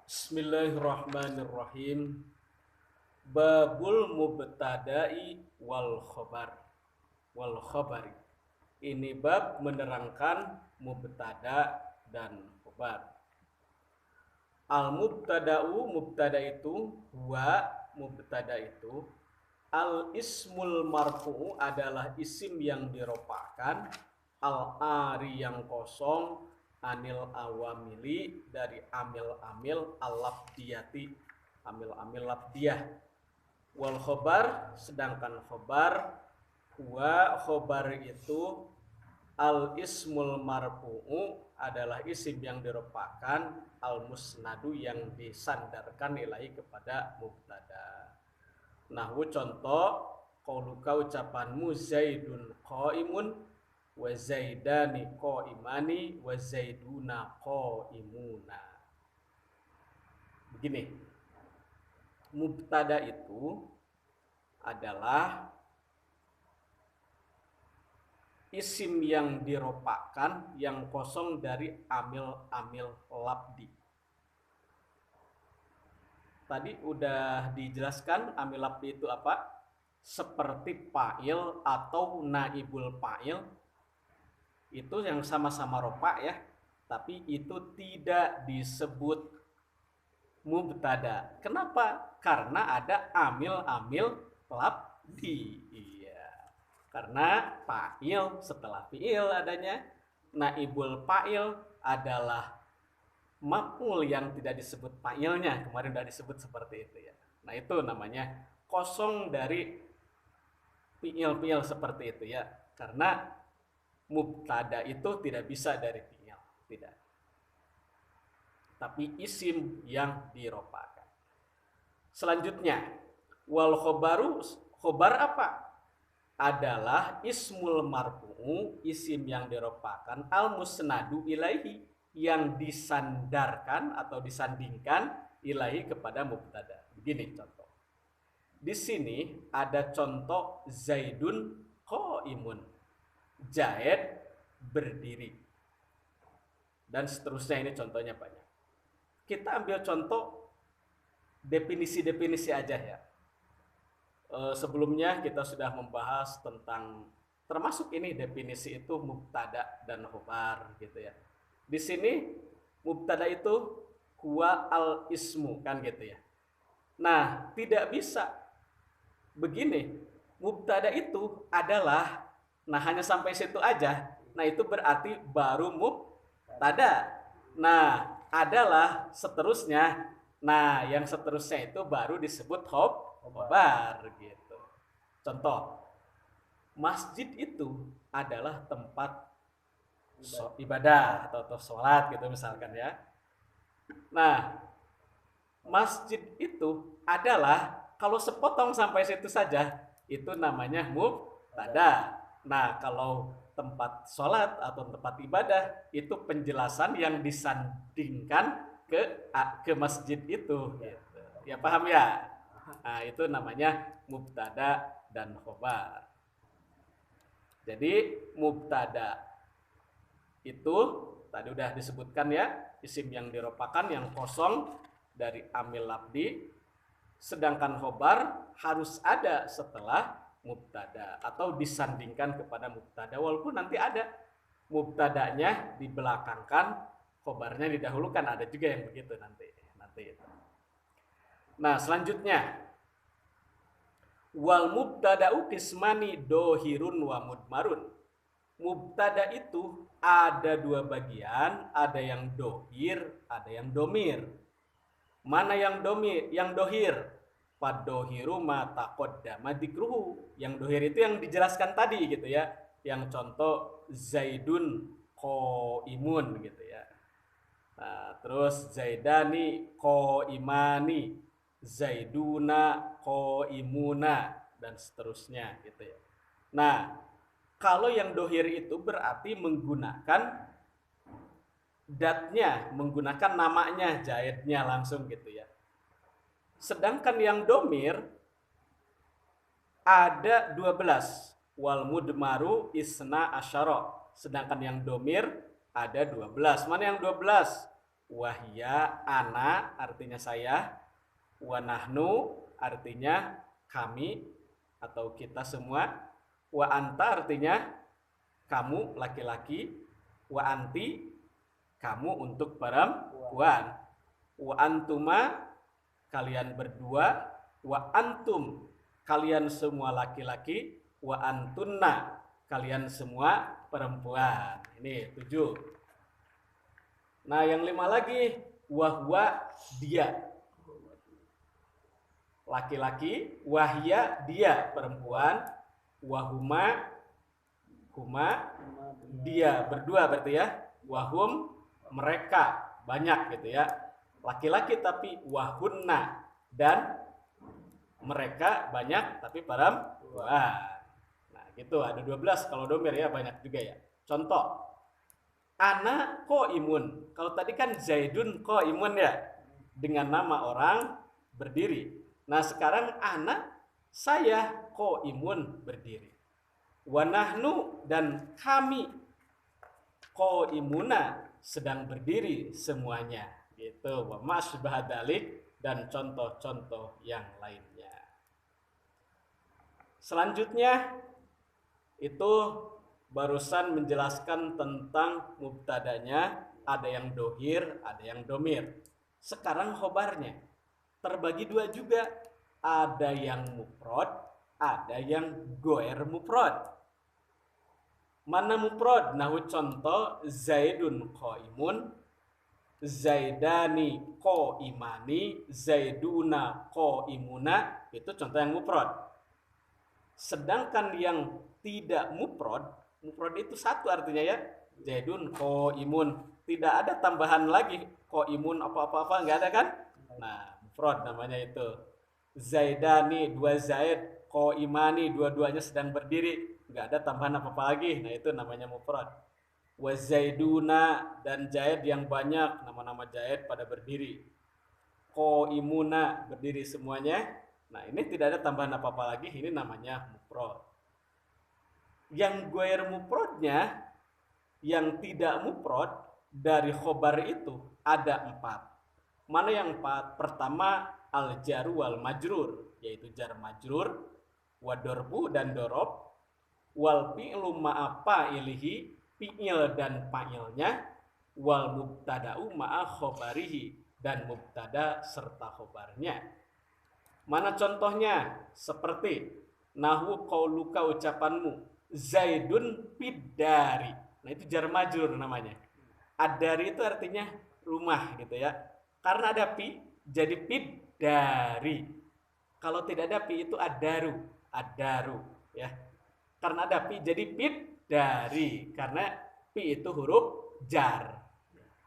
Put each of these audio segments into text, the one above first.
Bismillahirrahmanirrahim. Babul mubtada'i wal khabari. Ini bab menerangkan mubtada dan khabar. Al mubtada'u, mubtada itu, wa mubtada itu, al ismul marfu'u adalah isim yang dirofakkan, al ari yang kosong, anil awamili dari amil-amil al-labdiyati, amil-amil labdiyah. Wal khobar, sedangkan khobar, wa khobar itu al ismul marfu'u adalah isim yang dirofakkan, al musnadu yang disandarkan ilahi kepada mubtada. Nahwu contoh, qauluka ucapanmu Zaidun qaimun wa zaidani qaimani wa zaiduna qaimuna. Begini, mubtada itu adalah isim yang dirofakkan, yang kosong dari amil-amil labdi. Tadi udah dijelaskan amil labdi itu apa? Seperti fa'il atau naibul fa'il, itu yang sama-sama rofa ya, tapi itu tidak disebut mubtada. Kenapa? Karena ada amil-amil labdi. Iya. Karena fa'il setelah fi'il adanya, naibul fa'il adalah maf'ul yang tidak disebut fa'ilnya. Kemarin sudah disebut seperti itu ya. Nah, itu namanya kosong dari fi'il-fi'il seperti itu ya. Karena mubtada itu tidak bisa dari fi'il, tidak. Tapi isim yang dirofakan. Selanjutnya, wal khobaru, khobar apa? Adalah ismul marfu'u, isim yang dirofakan, al musnadu ilaihi, yang disandarkan atau disandingkan ilahi kepada mubtada. Begini contoh. Di sini ada contoh Zaidun qaimun. Zaid berdiri. Dan seterusnya, ini contohnya banyak. Kita ambil contoh definisi-definisi aja ya. Sebelumnya kita sudah membahas tentang, termasuk ini definisi itu mubtada dan khobar gitu ya. Di sini mubtada itu huwa al ismu kan gitu ya. Nah, tidak bisa begini. Mubtada itu adalah, nah hanya sampai situ aja. Nah, itu berarti baru mubtada. Nah, adalah seterusnya. Nah, yang seterusnya itu baru disebut khobar gitu. Contoh, masjid itu adalah tempat ibadah atau sholat gitu misalkan ya. Nah, masjid itu adalah, kalau sepotong sampai situ saja itu namanya mubtada. Nah, kalau tempat sholat atau tempat ibadah itu penjelasan yang disandingkan ke masjid itu gitu. Ya paham ya? Nah, itu namanya mubtada dan khobar. Jadi mubtada itu tadi udah disebutkan ya, isim yang dirofakan, yang kosong dari amil labdi. Sedangkan khobar harus ada setelah mubtada atau disandingkan kepada mubtada, walaupun nanti ada mubtadanya dibelakangkan, khobarnya didahulukan, ada juga yang begitu nanti itu. Nah, selanjutnya, wal mubtada'u qismani dohirun wa mudmarun. Mubtada itu ada dua bagian, ada yang dohir, ada yang domir. Mana yang domir? Yang dohir. Fadohiru ma taqaddama dzikruhu. Yang dohir itu yang dijelaskan tadi gitu ya. Yang contoh Zaidun qaimun gitu ya. Nah, terus Zaidani qaimani, Zaiduna qaimuna, dan seterusnya gitu ya. Nah, kalau yang dohir itu berarti menggunakan datnya, menggunakan namanya, Zaidnya langsung gitu ya. Sedangkan yang domir ada 12. Wal mudmaru isna asyara. Sedangkan yang domir ada 12. Mana yang 12? wahya ana artinya saya, wa nahnu artinya kami atau kita semua, wa anta artinya kamu laki-laki, wa anti kamu untuk perempuan, wa antuma kalian berdua, wa antum kalian semua laki-laki, wa antunna kalian semua perempuan. Ini 7. Nah, yang 5 lagi, wahwa dia laki-laki, wahya dia perempuan, wahuma huma dia berdua berarti ya, wahum mereka banyak gitu ya, laki-laki tapi wahunna dan mereka banyak tapi perempuan. Nah gitu, ada 12 kalau domir ya, banyak juga ya. Contoh, ana imun. Kalau tadi kan Zaidun imun ya, dengan nama orang berdiri. Nah sekarang ana, saya imun berdiri. Wa nahnu dan kami imuna sedang berdiri semuanya. Gitu. Wa masbah dalik dan contoh-contoh yang lainnya. Selanjutnya itu barusan menjelaskan tentang mubtadanya, ada yang dohir, ada yang domir. Sekarang khobarnya terbagi 2 juga, ada yang mufrad, ada yang goer mufrad. Mana mufrad? Nahu contoh, Zaidun qaimun, Zaidani qaimani, Zaiduna qaimuna, itu contoh yang mufrad. Sedangkan yang tidak mufrad itu satu artinya ya, Zaidun qaimun, tidak ada tambahan lagi qaimun apa-apa, nggak ada kan? Nah, mufrad namanya itu. Zaidani 2 Zaid, qaimani dua-duanya sedang berdiri, nggak ada tambahan apa-apa lagi. Nah, itu namanya mufrad. Wa Zaiduna dan Zaid yang banyak, nama-nama Zaid pada berdiri. Qaimuna berdiri semuanya. Nah, ini tidak ada tambahan apa-apa lagi, ini namanya mufrad. Yang goer mufradnya, yang tidak mufrad dari khobar itu ada 4. Mana yang 4? Pertama, al-jaru wal majrur, yaitu jar majrur, wa dorbu dan dorob, wal fi'lu ma'a fa'ilihi, fi'il dan fa'ilnya, wal mubtada'u ma'a khobarihi, dan mubtada serta khobarnya. Mana contohnya? Seperti nahu qauluka ucapanmu, Zaidun fiddari. Nah, itu jar majrur namanya. Ad-dari itu artinya rumah gitu ya. Karena ada pi, jadi fiddari. Kalau tidak ada pi itu ad-daru ya. Karena ada pi jadi fiddari, karena pi itu huruf jar.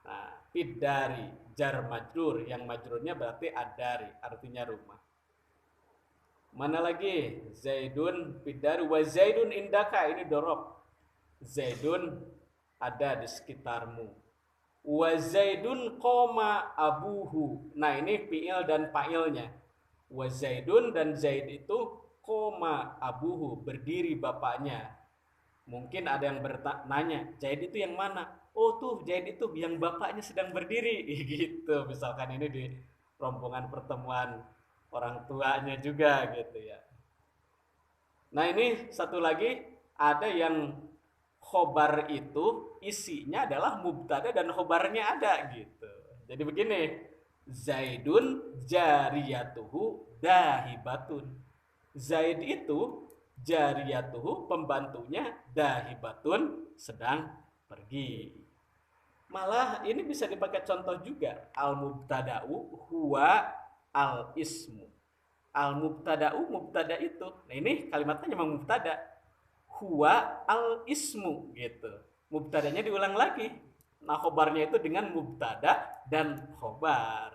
Nah, fiddari jar majrur, yang majrurnya berarti ad-dari, artinya rumah. Mana lagi? Zaidun fiddari wa Zaidun indaka, ini dorob. Zaidun ada di sekitarmu. Wa Zaidun qoma abuhu. Nah, ini fi'il dan fa'ilnya. Wa Zaidun, dan Zaid itu qoma abuhu, berdiri bapaknya. Mungkin ada yang bertanya, Zaid itu yang mana? Oh tuh, Zaid itu yang bapaknya sedang berdiri. Gitu, misalkan ini di rombongan pertemuan orang tuanya juga gitu ya. Nah, ini satu lagi, ada yang khobar itu isinya adalah mubtada dan khobarnya ada gitu. Jadi begini, Zaidun jariyatuhu dahibatun. Zaid itu jariyatuhu, pembantunya, dahibatun, sedang pergi. Malah ini bisa dipakai contoh juga, al mubtada'u huwa al ismu. Al mubtada'u, mubtada itu. Nah, ini kalimatnya memang mubtada. Huwa al ismu gitu. Mubtadanya diulang lagi. Nah, khobarnya itu dengan mubtada dan khobar.